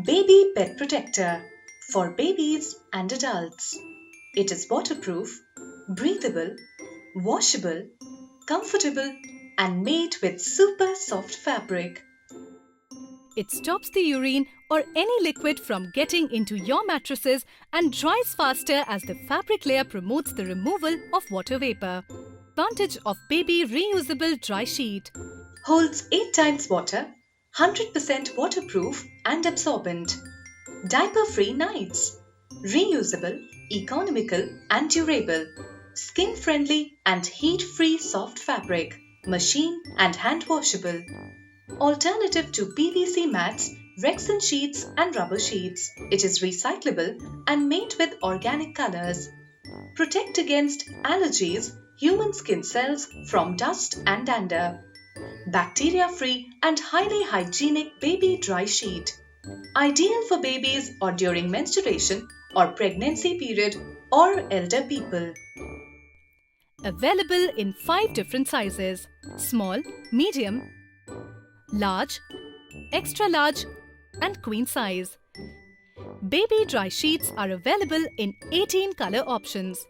Baby Pet Protector for babies and adults. It is waterproof, breathable, washable, comfortable, and made with super soft fabric. It stops the urine or any liquid from getting into your mattresses and dries faster as the fabric layer promotes the removal of water vapor. Advantage of Baby Reusable Dry Sheet. Holds 8 times water, 100% waterproof and absorbent. Diaper-free nights. Reusable, economical and durable. Skin-friendly and heat-free soft fabric. Machine and hand washable. Alternative to PVC mats, Rexon sheets and rubber sheets. It is recyclable and made with organic colors. Protect against allergies, human skin cells from dust and dander. Bacteria-free and highly hygienic baby dry sheet. Ideal for babies or during menstruation or pregnancy period or elder people. Available in 5 different sizes: small, medium, large, extra large, and queen size. Baby dry sheets are available in 18 color options.